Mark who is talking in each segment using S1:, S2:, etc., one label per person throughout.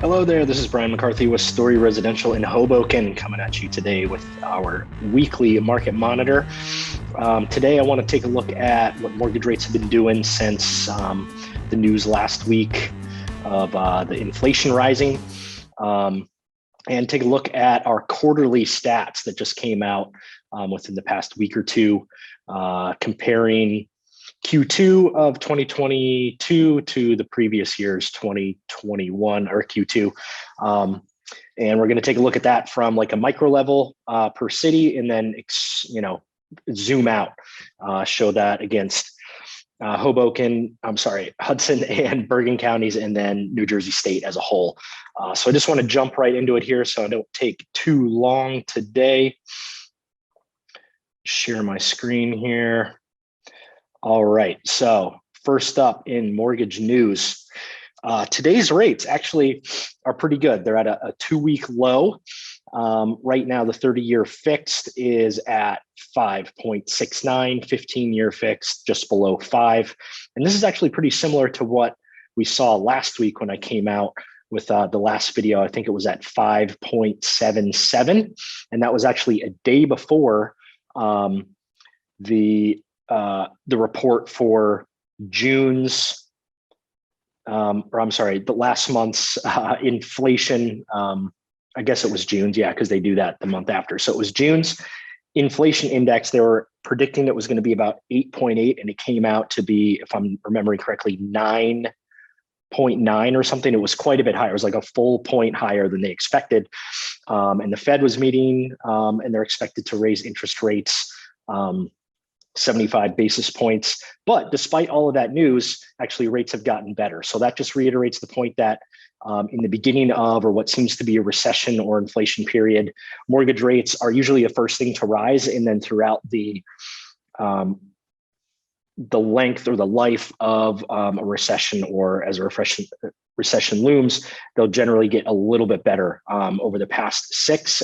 S1: Hello there, this is Brian McCarthy with Story Residential in Hoboken coming at you today with our weekly market monitor. Today, I want to take a look at what mortgage rates have been doing since the news last week of the inflation rising, and take a look at our quarterly stats that just came out within the past week or two, comparing Q2 of 2022 to the previous year's 2021 or Q2. And we're going to take a look at that from like a micro level per city, and then, zoom out, show that against Hudson and Bergen counties, and then New Jersey State as a whole. So I just want to jump right into it here so I don't take too long today. Share my screen here. All right, so first up in mortgage news, today's rates actually are pretty good. They're at a 2-week low. Right now, the 30-year fixed is at 5.69, 15-year fixed just below 5. And this is actually pretty similar to what we saw last week when I came out with the last video. I think it was at 5.77, and that was actually a day before the report for June's, the last month's inflation. I guess it was June's, because they do that the month after. So it was June's inflation index. They were predicting it was going to be about 8.8, and it came out to be, if I'm remembering correctly, 9.9 or something. It was quite a bit higher. It was like a full point higher than they expected. And the Fed was meeting, and they're expected to raise interest rates 75 basis points. But despite all of that news, actually rates have gotten better. So that just reiterates the point that in the beginning of, or what seems to be a recession or inflation period, mortgage rates are usually the first thing to rise. And then throughout the length or the life of a recession, or as a recession looms, they'll generally get a little bit better over the past six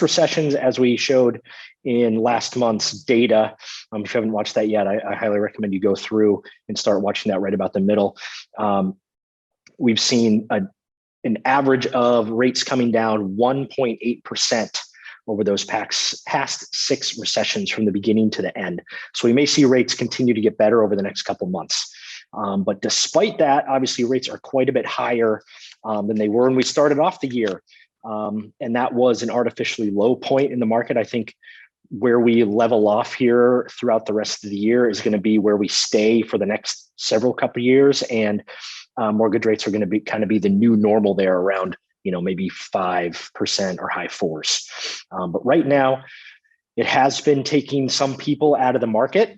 S1: recessions, as we showed in last month's data. If you haven't watched that yet, I highly recommend you go through and start watching that right about the middle. We've seen an average of rates coming down 1.8% over those past 6 recessions from the beginning to the end. So we may see rates continue to get better over the next couple months. But despite that, obviously rates are quite a bit higher than they were when we started off the year. And that was an artificially low point in the market. I think where we level off here throughout the rest of the year is going to be where we stay for the next several couple of years. And mortgage rates are going to be the new normal there, around, maybe 5% or high 4s. But right now, it has been taking some people out of the market,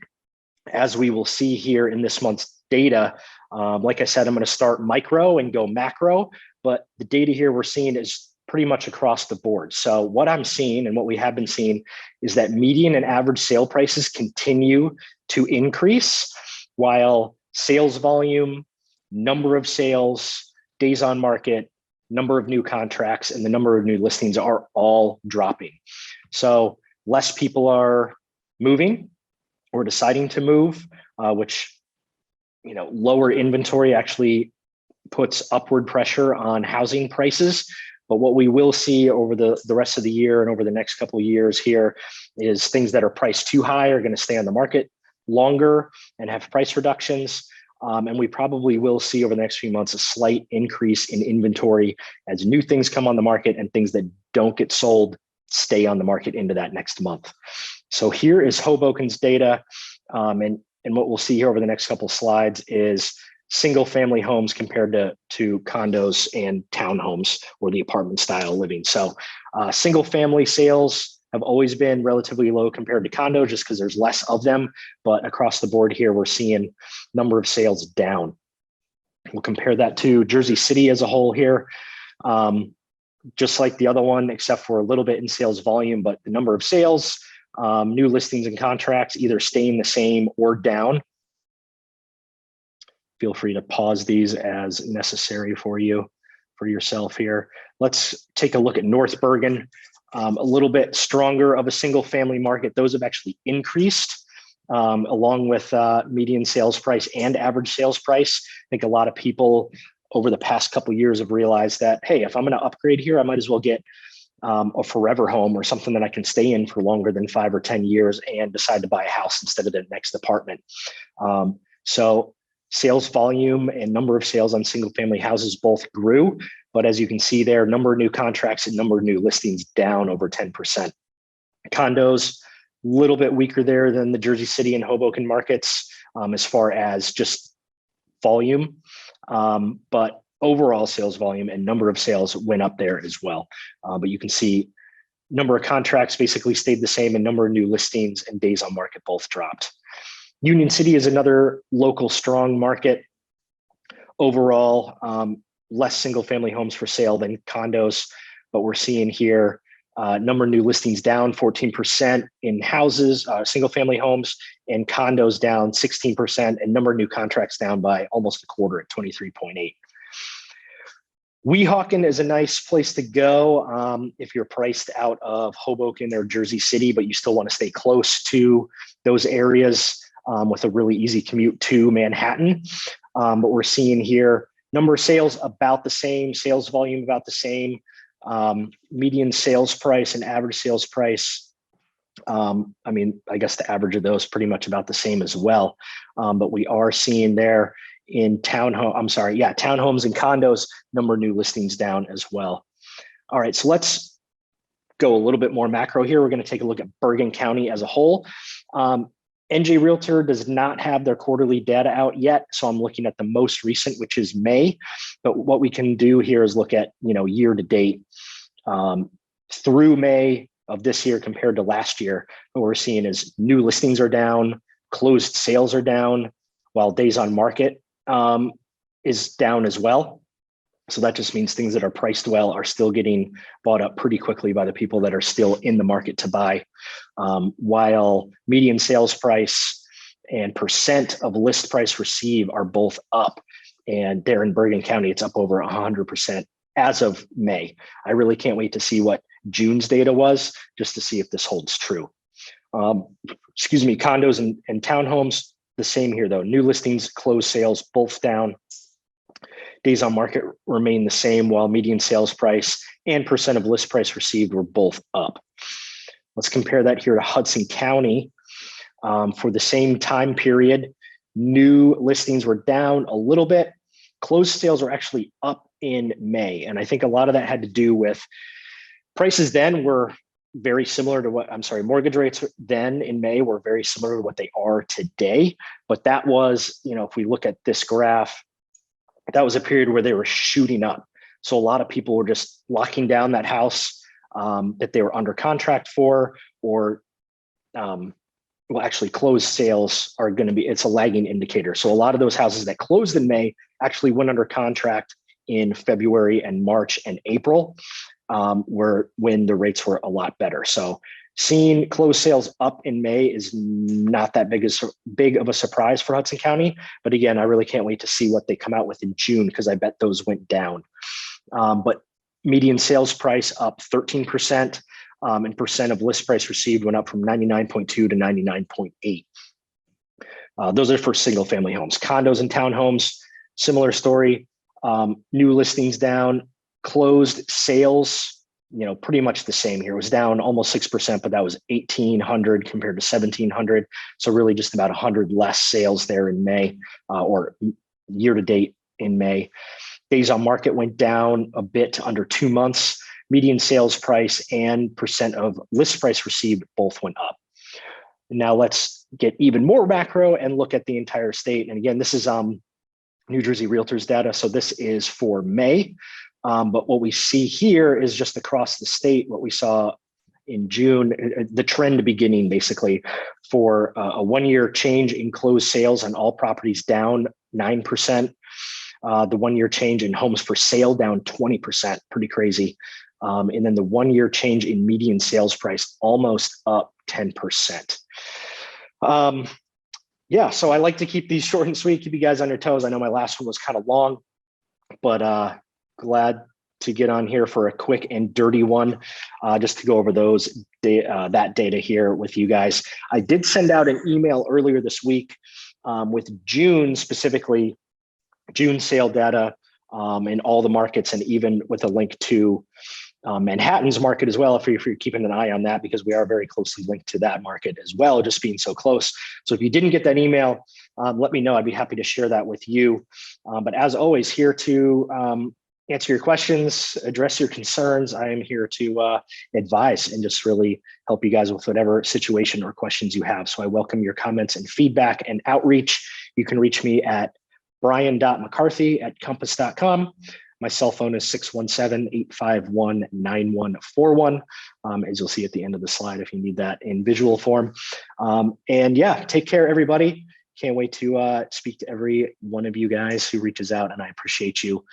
S1: as we will see here in this month's data. Like I said, I'm going to start micro and go macro, but the data here we're seeing is pretty much across the board. So what I'm seeing, and what we have been seeing, is that median and average sale prices continue to increase, while sales volume, number of sales, days on market, number of new contracts, and the number of new listings are all dropping. So less people are moving or deciding to move, which, lower inventory actually puts upward pressure on housing prices. But what we will see over the rest of the year and over the next couple of years here is things that are priced too high are going to stay on the market longer and have price reductions. And we probably will see over the next few months a slight increase in inventory as new things come on the market, and things that don't get sold stay on the market into that next month. So here is Hoboken's data. And what we'll see here over the next couple of slides is single family homes compared to condos and townhomes, or the apartment style living. So single family sales have always been relatively low compared to condos, just because there's less of them. But across the board here, we're seeing number of sales down. We'll compare that to Jersey City as a whole here. Just like the other one, except for a little bit in sales volume, but the number of sales, new listings and contracts either staying the same or down. Feel free to pause these as necessary for yourself here. Let's take a look at North Bergen. A little bit stronger of a single family market. Those have actually increased along with median sales price and average sales price. I think a lot of people over the past couple of years have realized that, hey, if I'm going to upgrade here, I might as well get a forever home or something that I can stay in for longer than 5 or 10 years and decide to buy a house instead of the next apartment. So sales volume and number of sales on single family houses both grew, but as you can see there, number of new contracts and number of new listings down over 10%. Condos, a little bit weaker there than the Jersey City and Hoboken markets as far as just volume, but overall sales volume and number of sales went up there as well. But you can see number of contracts basically stayed the same, and number of new listings and days on market both dropped. Union City is another local strong market. Overall, less single family homes for sale than condos, but we're seeing here number of new listings down 14% in houses, single family homes, and condos down 16%, and number of new contracts down by almost a quarter at 23.8. Weehawken is a nice place to go if you're priced out of Hoboken or Jersey City, but you still want to stay close to those areas with a really easy commute to Manhattan. But we're seeing here number of sales about the same, sales volume about the same, median sales price and average sales price. I mean, I guess the average of those pretty much about the same as well. But we are seeing there in townhomes and condos, number of new listings down as well. All right, so let's go a little bit more macro here. We're going to take a look at Bergen County as a whole. NJ Realtor does not have their quarterly data out yet, so I'm looking at the most recent, which is May. But what we can do here is look at year to date through May of this year compared to last year. What we're seeing is new listings are down, closed sales are down, while days on market is down as well. So that just means things that are priced well are still getting bought up pretty quickly by the people that are still in the market to buy. While median sales price and percent of list price receive are both up. And there in Bergen County, it's up over 100% as of May. I really can't wait to see what June's data was, just to see if this holds true. Condos and townhomes, the same here though. New listings, closed sales, both down. Days on market remain the same, while median sales price and percent of list price received were both up. Let's compare that here to Hudson County. For the same time period, new listings were down a little bit. Closed sales were actually up in May. And I think a lot of that had to do with prices then were very similar to mortgage rates then in May were very similar to what they are today. But that was, if we look at this graph, that was a period where they were shooting up. So a lot of people were just locking down that house that they were under contract for, or actually closed sales are going to be, it's a lagging indicator. So a lot of those houses that closed in May actually went under contract in February and March and April, when the rates were a lot better. So seeing closed sales up in May is not that big of a surprise for Hudson County. But again, I really can't wait to see what they come out with in June, because I bet those went down. But median sales price up 13%, and percent of list price received went up from 99.2 to 99.8. Those are for single family homes. Condos and townhomes, similar story. New listings down, closed sales, pretty much the same here. It was down almost 6%, but that was 1,800 compared to 1,700. So really just about 100 less sales there in May, or year to date in May. Days on market went down a bit to under 2 months. Median sales price and percent of list price received both went up. Now let's get even more macro and look at the entire state. And again, this is New Jersey Realtors data. So this is for May. But what we see here is just across the state, what we saw in June, the trend beginning basically for a 1 year change in closed sales on all properties down 9%. The 1 year change in homes for sale down 20%, pretty crazy. And then the 1 year change in median sales price almost up 10%. Yeah, so I like to keep these short and sweet, keep you guys on your toes. I know my last one was kind of long, but glad to get on here for a quick and dirty one, just to go over that data here with you guys. I did send out an email earlier this week with June, specifically June sale data in all the markets, and even with a link to Manhattan's market as well, if you're keeping an eye on that, because we are very closely linked to that market as well, just being so close. So if you didn't get that email, let me know. I'd be happy to share that with you. But as always, here to answer your questions, address your concerns. I am here to advise and just really help you guys with whatever situation or questions you have. So I welcome your comments and feedback and outreach. You can reach me at brian.mccarthy@compass.com. My cell phone is 617-851-9141, as you'll see at the end of the slide if you need that in visual form. And yeah, take care, everybody. Can't wait to speak to every one of you guys who reaches out, and I appreciate you.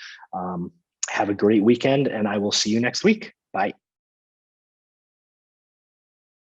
S1: Have a great weekend, and I will see you next week. Bye.